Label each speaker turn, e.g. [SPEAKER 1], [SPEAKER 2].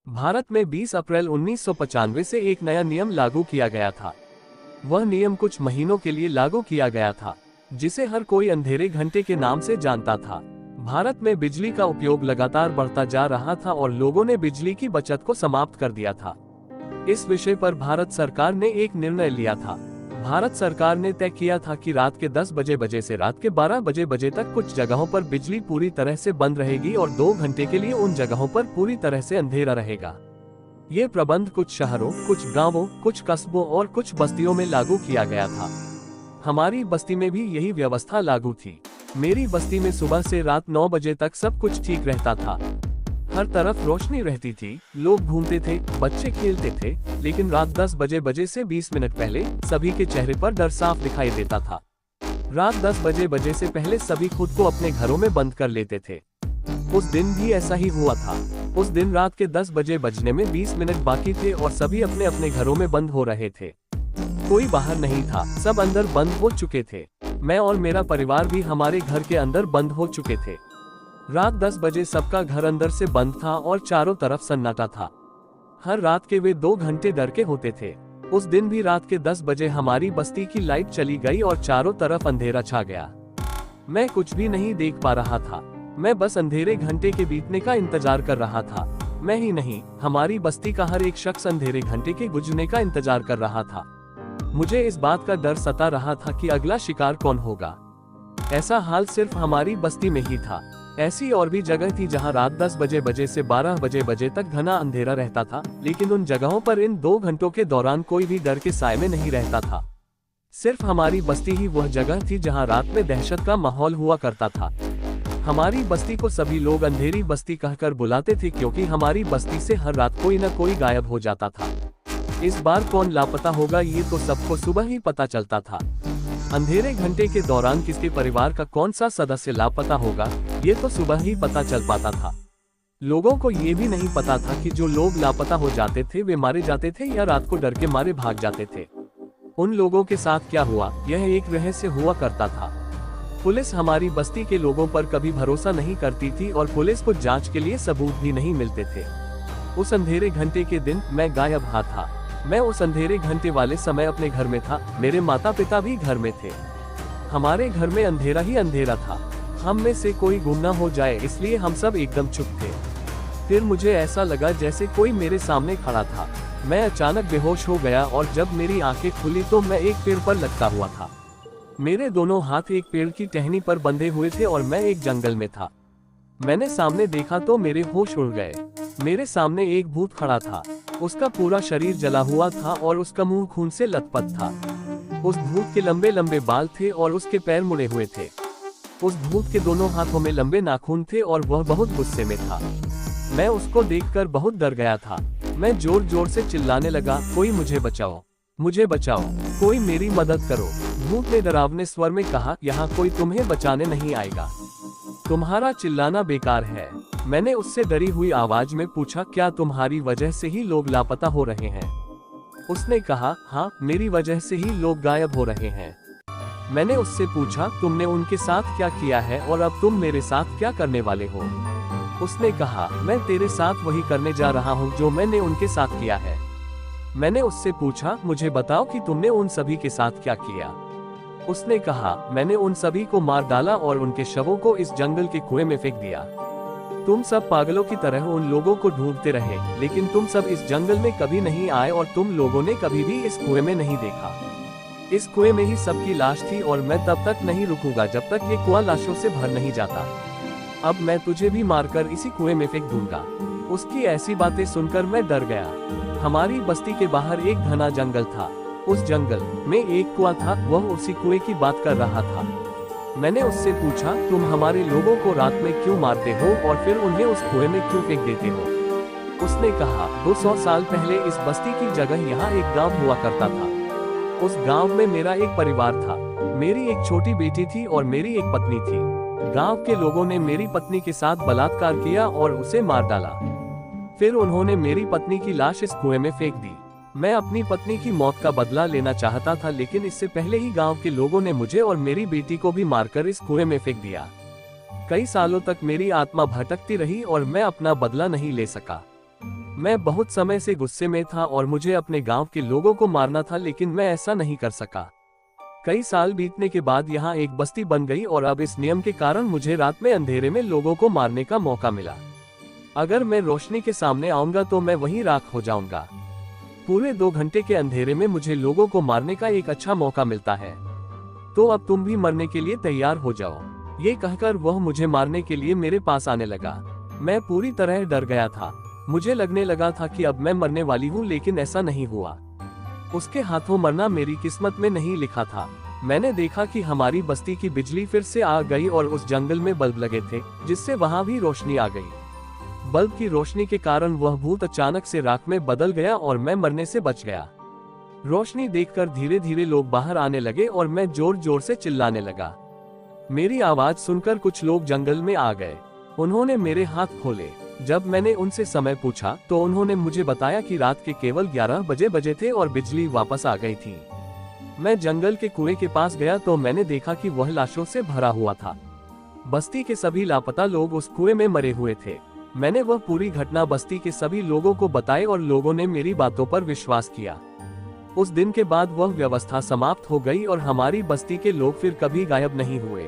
[SPEAKER 1] भारत में 20 अप्रैल 1995 से एक नया नियम लागू किया गया था। वह नियम कुछ महीनों के लिए लागू किया गया था, जिसे हर कोई अंधेरे घंटे के नाम से जानता था। भारत में बिजली का उपयोग लगातार बढ़ता जा रहा था और लोगों ने बिजली की बचत को समाप्त कर दिया था। इस विषय पर भारत सरकार ने एक निर्णय लिया था। भारत सरकार ने तय किया था कि रात के 10 बजे से रात के 12 बजे तक कुछ जगहों पर बिजली पूरी तरह से बंद रहेगी और 2 घंटे के लिए उन जगहों पर पूरी तरह से अंधेरा रहेगा। ये प्रबंध कुछ शहरों, कुछ गांवों, कुछ कस्बों और कुछ बस्तियों में लागू किया गया था। हमारी बस्ती में भी यही व्यवस्था लागू थी। मेरी बस्ती में सुबह से रात 9 बजे तक सब कुछ ठीक रहता था। हर तरफ रोशनी रहती थी, लोग घूमते थे, बच्चे खेलते थे, लेकिन रात 10 बजे से 20 मिनट पहले सभी के चेहरे पर डर साफ दिखाई देता था। रात 10 बजे से पहले सभी खुद को अपने घरों में बंद कर लेते थे। उस दिन भी ऐसा ही हुआ था। उस दिन रात के 10 बजे बजने में 20 मिनट बाकी थे और सभी अपने अपने घरों में बंद हो रहे थे। कोई बाहर नहीं था, सब अंदर बंद हो चुके थे। मैं और मेरा परिवार भी हमारे घर के अंदर बंद हो चुके थे। रात 10 बजे सबका घर अंदर से बंद था और चारों तरफ सन्नाटा था। हर रात के वे 2 घंटे डर के होते थे। उस दिन भी रात के 10 बजे हमारी बस्ती की लाइट चली गई और चारों तरफ अंधेरा छा गया। मैं कुछ भी नहीं देख पा रहा था। मैं बस अंधेरे घंटे के बीतने का इंतजार कर रहा था। मैं ही नहीं, हमारी बस्ती का हर एक शख्स अंधेरे घंटे के गुजरने का इंतजार कर रहा था। मुझे इस बात का डर सता रहा था कि अगला शिकार कौन होगा। ऐसा हाल सिर्फ हमारी बस्ती में ही था। ऐसी और भी जगह थी जहां रात 10 बजे से 12 बजे तक घना अंधेरा रहता था, लेकिन उन जगहों पर इन 2 घंटों के दौरान कोई भी डर के साए में नहीं रहता था। सिर्फ हमारी बस्ती ही वह जगह थी जहां रात में दहशत का माहौल हुआ करता था। हमारी बस्ती को सभी लोग अंधेरी बस्ती कहकर बुलाते थे, क्योंकि हमारी बस्ती से हर रात कोई न कोई गायब हो जाता था। इस बार कौन लापता होगा ये तो सबको सुबह ही पता चलता था। अंधेरे घंटे के दौरान किसके परिवार का कौन सा सदस्य लापता होगा, ये तो सुबह ही पता चल पाता था। लोगों को ये भी नहीं पता था कि जो लोग लापता हो जाते थे वे मारे जाते थे या रात को डर के मारे भाग जाते थे। उन लोगों के साथ क्या हुआ, यह एक रहस्य हुआ करता था। पुलिस हमारी बस्ती के लोगों पर कभी भरोसा नहीं करती थी और पुलिस को जांच के लिए सबूत भी नहीं मिलते थे। उस अंधेरे घंटे के दिन मैं गायब था। मैं उस अंधेरे घंटे वाले समय अपने घर में था। मेरे माता पिता भी घर में थे। हमारे घर में अंधेरा ही अंधेरा था। हम में से कोई गुम न हो जाए, इसलिए हम सब एकदम चुप थे। फिर मुझे ऐसा लगा जैसे कोई मेरे सामने खड़ा था। मैं अचानक बेहोश हो गया और जब मेरी आंखें खुली तो मैं एक पेड़ पर लटका हुआ था। मेरे दोनों हाथ एक पेड़ की टहनी पर बंधे हुए थे और मैं एक जंगल में था। मैंने सामने देखा तो मेरे होश उड़ गए। मेरे सामने एक भूत खड़ा था। उसका पूरा शरीर जला हुआ था और उसका मुंह खून से लथपथ था। उस भूत के लंबे लंबे बाल थे और उसके पैर मुड़े हुए थे। उस भूत के दोनों हाथों में लंबे नाखून थे और वह बहुत गुस्से में था। मैं उसको देखकर बहुत डर गया था। मैं जोर जोर से चिल्लाने लगा, कोई मुझे बचाओ, मुझे बचाओ, कोई मेरी मदद करो। भूत ने डरावने स्वर में कहा, यहाँ कोई तुम्हें बचाने नहीं आएगा, तुम्हारा चिल्लाना बेकार है। मैंने उससे डरी हुई आवाज में पूछा, क्या तुम्हारी वजह से ही लोग लापता हो रहे हैं? उसने कहा, हाँ, मेरी वजह से ही लोग गायब हो रहे हैं। मैंने उससे पूछा, तुमने उनके साथ क्या किया है और अब तुम मेरे साथ क्या करने वाले हो? उसने कहा, मैं तेरे साथ वही करने जा रहा हूँ जो मैंने उनके साथ किया है। मैंने उससे पूछा, मुझे बताओ कि तुमने उन सभी के साथ क्या किया? उसने कहा, मैंने उन सभी को मार डाला और उनके शवों को इस जंगल के कुएं में फेंक दिया। तुम सब पागलों की तरह उन लोगों को ढूंढते रहे, लेकिन तुम सब इस जंगल में कभी नहीं आए और तुम लोगों ने कभी भी इस कुएं में नहीं देखा। इस कुएं में ही सबकी लाश थी और मैं तब तक नहीं रुकूंगा जब तक ये कुआं लाशों से भर नहीं जाता। अब मैं तुझे भी मारकर इसी कुएं में फेंक दूंगा। उसकी ऐसी बातें सुनकर मैं डर गया। हमारी बस्ती के बाहर एक घना जंगल था। उस जंगल में एक कुआं था, वह उसी कुएं की बात कर रहा था। मैंने उससे पूछा, तुम हमारे लोगों को रात में क्यों मारते हो और फिर उन्हें उस कुएं में क्यों फेंक देते हो? उसने कहा, 200 साल पहले इस बस्ती की जगह यहाँ एक गांव हुआ करता था। उस गांव में मेरा एक परिवार था। मेरी एक छोटी बेटी थी और मेरी एक पत्नी थी। गांव के लोगों ने मेरी पत्नी के साथ बलात्कार किया और उसे मार डाला। फिर उन्होंने मेरी पत्नी की लाश इस कुएं में फेंक दी। मैं अपनी पत्नी की मौत का बदला लेना चाहता था, लेकिन इससे पहले ही गांव के लोगों ने मुझे और मेरी बेटी को भी मारकर इस कुएं में फेंक दिया। कई सालों तक मेरी आत्मा भटकती रही और मैं अपना बदला नहीं ले सका। मैं बहुत समय से गुस्से में था और मुझे अपने गांव के लोगों को मारना था, लेकिन मैं ऐसा नहीं कर सका। कई साल बीतने के बाद यहाँ एक बस्ती बन गई और अब इस नियम के कारण मुझे रात में अंधेरे में लोगों को मारने का मौका मिला। अगर मैं रोशनी के सामने आऊंगा तो मैं वहीं राख हो जाऊंगा। पूरे 2 घंटे के अंधेरे में मुझे लोगों को मारने का एक अच्छा मौका मिलता है, तो अब तुम भी मरने के लिए तैयार हो जाओ। ये कहकर वह मुझे मारने के लिए मेरे पास आने लगा। मैं पूरी तरह डर गया था। मुझे लगने लगा था कि अब मैं मरने वाली हूँ, लेकिन ऐसा नहीं हुआ। उसके हाथों मरना मेरी किस्मत में नहीं लिखा था। मैंने देखा कि हमारी बस्ती की बिजली फिर से आ गई और उस जंगल में बल्ब लगे थे, जिससे वहां भी रोशनी आ गई। बल्ब की रोशनी के कारण वह भूत अचानक से राख में बदल गया और मैं मरने से बच गया। रोशनी देखकर धीरे धीरे लोग बाहर आने लगे और मैं जोर जोर से चिल्लाने लगा। मेरी आवाज सुनकर कुछ लोग जंगल में आ गए। उन्होंने मेरे हाथ खोले। जब मैंने उनसे समय पूछा तो उन्होंने मुझे बताया कि रात के केवल 11 बजे थे और बिजली वापस आ गई थी। मैं जंगल के कुएं के पास गया तो मैंने देखा कि वह लाशों से भरा हुआ था। बस्ती के सभी लापता लोग उस कुएं में मरे हुए थे। मैंने वह पूरी घटना बस्ती के सभी लोगों को बताई और लोगों ने मेरी बातों पर विश्वास किया। उस दिन के बाद वह व्यवस्था समाप्त हो गई और हमारी बस्ती के लोग फिर कभी गायब नहीं हुए।